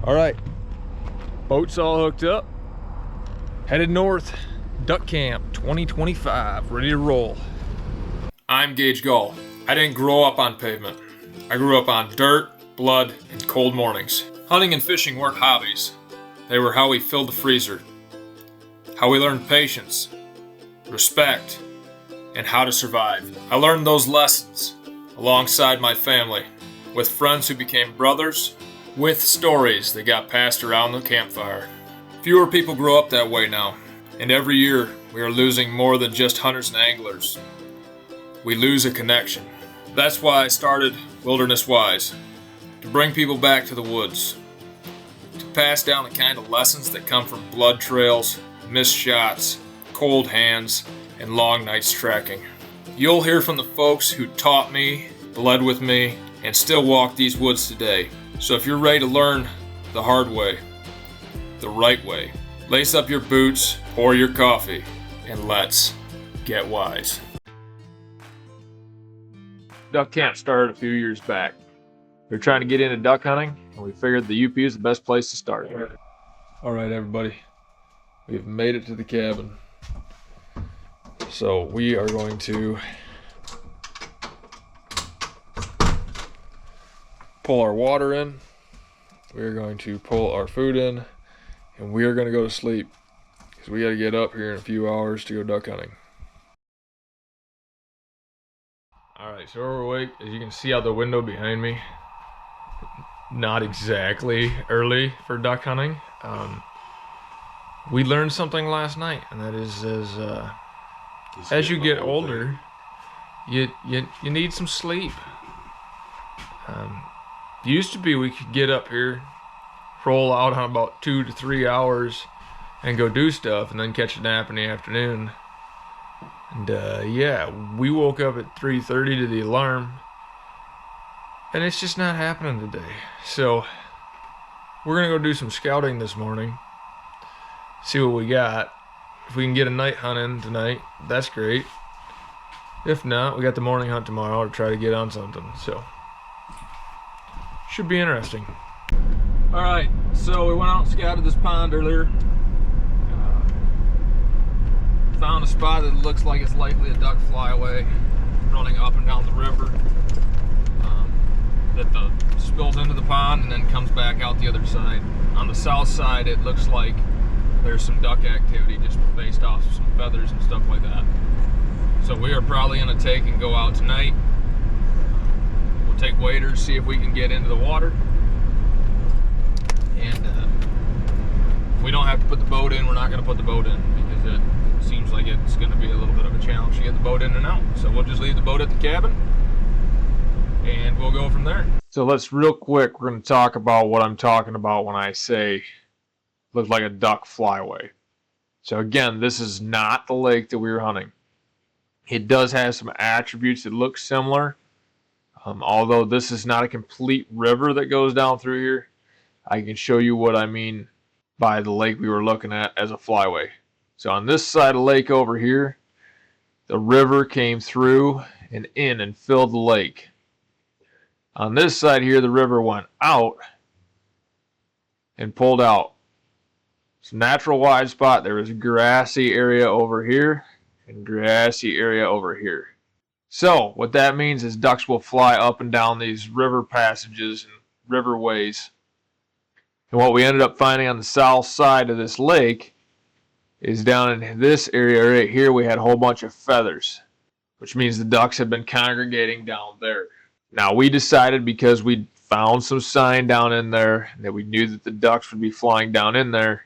All right, boat's all hooked up, headed north, duck camp 2025, ready to roll. I'm Gage Gull. I didn't grow up on pavement. I grew up on dirt, blood, and cold mornings. Hunting and fishing weren't hobbies. They were how we filled the freezer, how we learned patience, respect, and how to survive. I learned those lessons alongside my family, with friends who became brothers, with stories that got passed around the campfire. Fewer people grow up that way now, and every year we are losing more than just hunters and anglers. We lose a connection. That's why I started Wilderness Wise, to bring people back to the woods, to pass down the kind of lessons that come from blood trails, missed shots, cold hands, and long nights trekking. You'll hear from the folks who taught me, bled with me, and still walk these woods today. So if you're ready to learn the hard way, the right way, lace up your boots, pour your coffee, and let's get wise. Duck camp started a few years back. We were trying to get into duck hunting, and we figured the UP is the best place to start. All right, everybody, we've made it to the cabin. So we are going to pull our water in, we're going to pull our food in, and we are going to go to sleep because we got to get up here in a few hours to go duck hunting. Alright, so we're awake. As you can see out the window behind me, not exactly early for duck hunting. We learned something last night, and that is as you get older, you need some sleep. Used to be we could get up here, roll out on about 2 to 3 hours and go do stuff and then catch a nap in the afternoon. And yeah, we woke up at 3:30 to the alarm, and it's just not happening today. So we're gonna go do some scouting this morning, see what we got. If we can get a night hunt in tonight, that's great. If not, we got the morning hunt tomorrow to try to get on something. So should be interesting. All right, so we went out and scouted this pond earlier. Found a spot that looks like it's likely a duck flyaway running up and down the river that spills into the pond and then comes back out the other side. On the south side, it looks like there's some duck activity just based off some feathers and stuff like that. So we are probably gonna take and go out tonight. We'll take waders, see if we can get into the water. And if we don't have to put the boat in, we're not gonna put the boat in because it seems like it's gonna be a little bit of a challenge to get the boat in and out. So we'll just leave the boat at the cabin and we'll go from there. So let's real quick, we're gonna talk about what I'm talking about when I say looks like a duck flyaway. So again, this is not the lake that we were hunting. It does have some attributes that look similar. Although this is not a complete river that goes down through here, I can show you what I mean by the lake we were looking at as a flyway. So on this side of the lake over here, the river came through and in and filled the lake. On this side here, the river went out and pulled out. It's a natural wide spot. There was a grassy area over here and grassy area over here. So what that means is ducks will fly up and down these river passages and riverways. And what we ended up finding on the south side of this lake is down in this area right here, we had a whole bunch of feathers, which means the ducks had been congregating down there. Now we decided, because we found some sign down in there that we knew that the ducks would be flying down in there,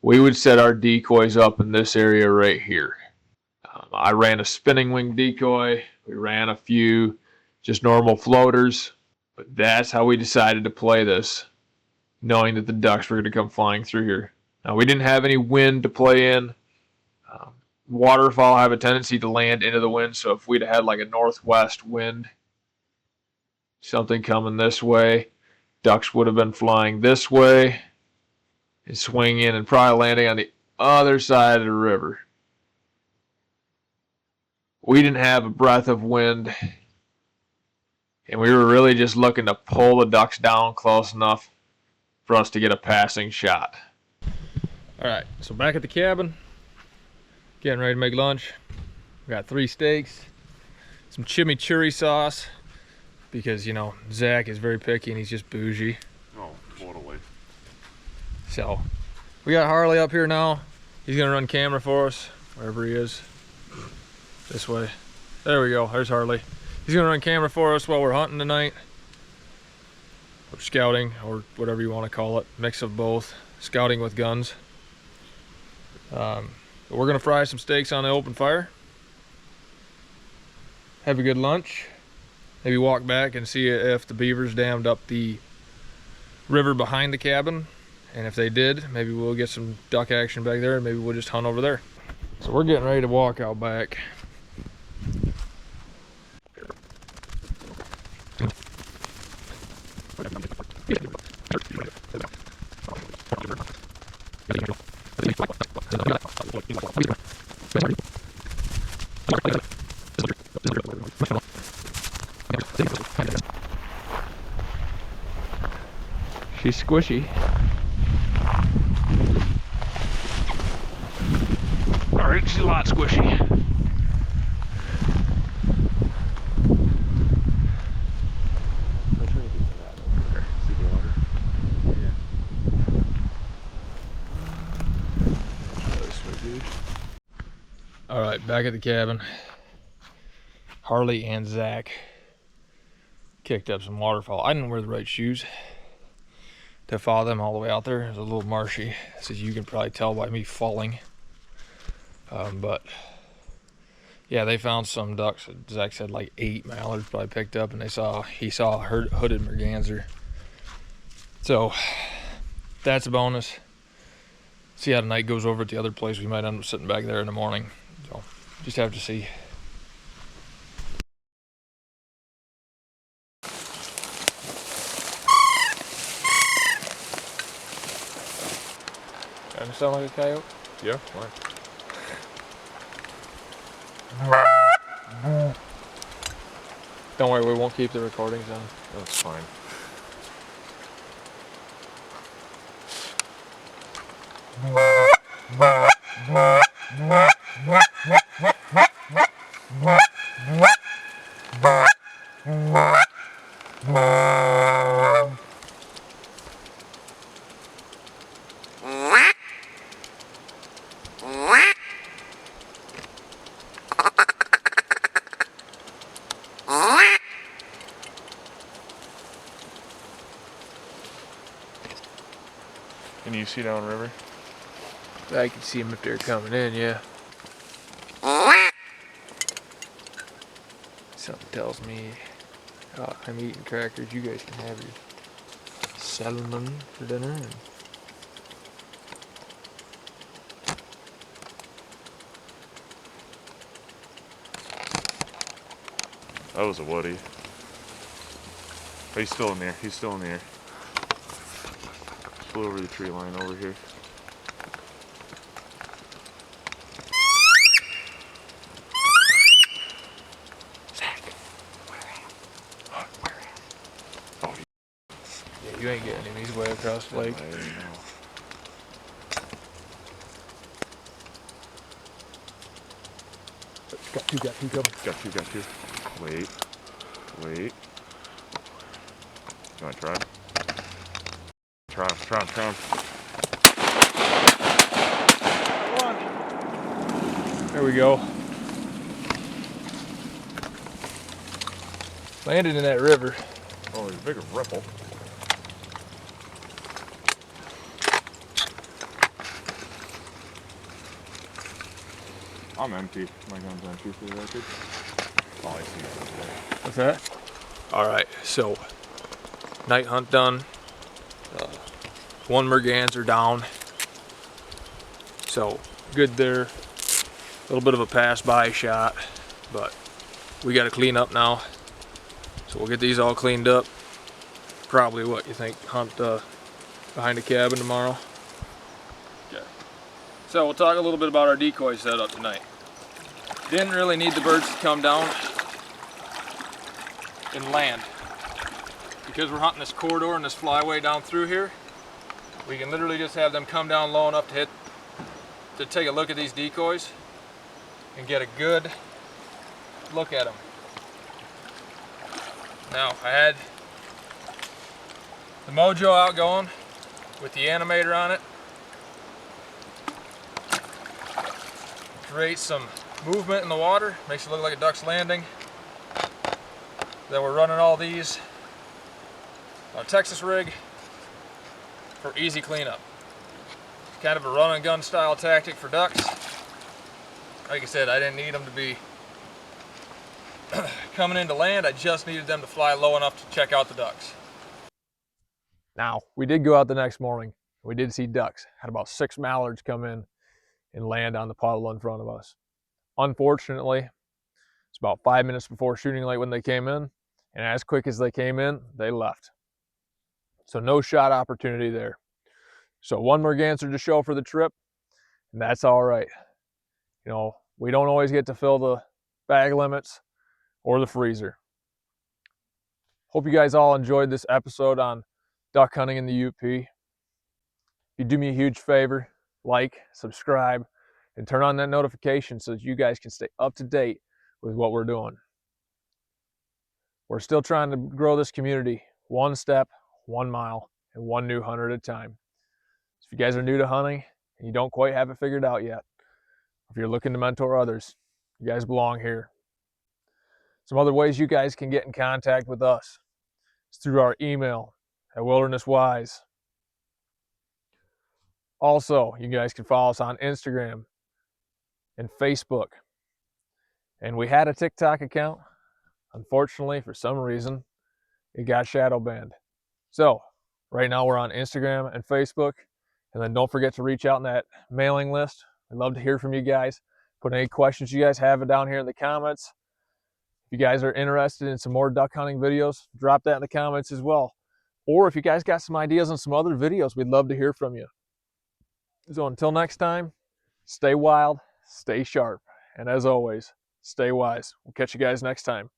we would set our decoys up in this area right here. I ran a spinning wing decoy. We ran a few just normal floaters, but that's how we decided to play this, knowing that the ducks were going to come flying through here. Now, we didn't have any wind to play in. Waterfowl have a tendency to land into the wind, so if we'd had like a northwest wind, something coming this way, ducks would have been flying this way and swinging in and probably landing on the other side of the river. We didn't have a breath of wind, and we were really just looking to pull the ducks down close enough for us to get a passing shot. All right, so back at the cabin, getting ready to make lunch. We got 3 steaks, some chimichurri sauce, because, you know, Zach is very picky and he's just bougie. Oh, totally. So, we got Harley up here now. He's gonna run camera for us, wherever he is. This way. There we go, there's Harley. He's gonna run camera for us while we're hunting tonight. Or scouting, or whatever you wanna call it. Mix of both, scouting with guns. But we're gonna fry some steaks on the open fire. Have a good lunch. Maybe walk back and see if the beavers dammed up the river behind the cabin. And if they did, maybe we'll get some duck action back there and maybe we'll just hunt over there. So we're getting ready to walk out back. She's squishy. Alright, she's a lot squishy. Alright, back at the cabin. Harley and Zach kicked up some waterfowl. I didn't wear the right shoes to follow them all the way out there. It was a little marshy, as you can probably tell by me falling. But yeah, they found some ducks. Zach said like 8 mallards probably picked up, and he saw a hooded merganser. So that's a bonus. See how the night goes over at the other place. We might end up sitting back there in the morning. So just have to see. Doesn't it sound like a coyote? Yeah, why? Don't worry, we won't keep the recordings on. That's fine. Can you see downriver? I can see them if they're coming in, yeah. Something tells me I'm eating crackers. You guys can have your salmon for dinner. And That was a woody. Oh, he's still in there. He's still in the air. Flew over the tree line over here. Zach, where at? Where at? Oh, yeah, you ain't getting him. He's way across the lake. I didn't know. Got two coming. Got two. Wait. You wanna try? Try him. There we go. Landed in that river. Oh, there's a bigger ripple. I'm empty. My gun's empty for the record. All I see is today. What's that? Alright, so night hunt done. One merganser down. So good there. A little bit of a pass by shot, but we got to clean up now. So we'll get these all cleaned up. Probably what you think, hunt behind the cabin tomorrow. Okay. So we'll talk a little bit about our decoy setup tonight. Didn't really need the birds to come down and land, because we're hunting this corridor and this flyway down through here. We can literally just have them come down low enough to take a look at these decoys and get a good look at them. Now, I had the Mojo out going with the animator on it. Creates some movement in the water, makes it look like a duck's landing. Then we're running all these on a Texas rig for easy cleanup. Kind of a run and gun style tactic for ducks. Like I said, I didn't need them to be coming into land, I just needed them to fly low enough to check out the ducks. Now, we did go out the next morning. We did see ducks. Had about 6 mallards come in and land on the puddle in front of us. Unfortunately, it's about 5 minutes before shooting light when they came in, and as quick as they came in, they left. So no shot opportunity there. So one merganser to show for the trip, and that's all right. You know, we don't always get to fill the bag limits or the freezer. Hope you guys all enjoyed this episode on duck hunting in the UP. If you do me a huge favor, like, subscribe, and turn on that notification so that you guys can stay up to date with what we're doing. We're still trying to grow this community 1 step, 1 mile, and 1 new hunter at a time. So if you guys are new to hunting and you don't quite have it figured out yet, if you're looking to mentor others, you guys belong here. Some other ways you guys can get in contact with us is through our email at wildernesswise. Also, you guys can follow us on Instagram and Facebook. And we had a TikTok account. Unfortunately, for some reason, it got shadow banned. So, right now we're on Instagram and Facebook. And then don't forget to reach out in that mailing list. I'd love to hear from you guys. Put any questions you guys have down here in the comments. If you guys are interested in some more duck hunting videos, drop that in the comments as well. Or if you guys got some ideas on some other videos, we'd love to hear from you. So until next time, stay wild, stay sharp, and as always, stay wise. We'll catch you guys next time.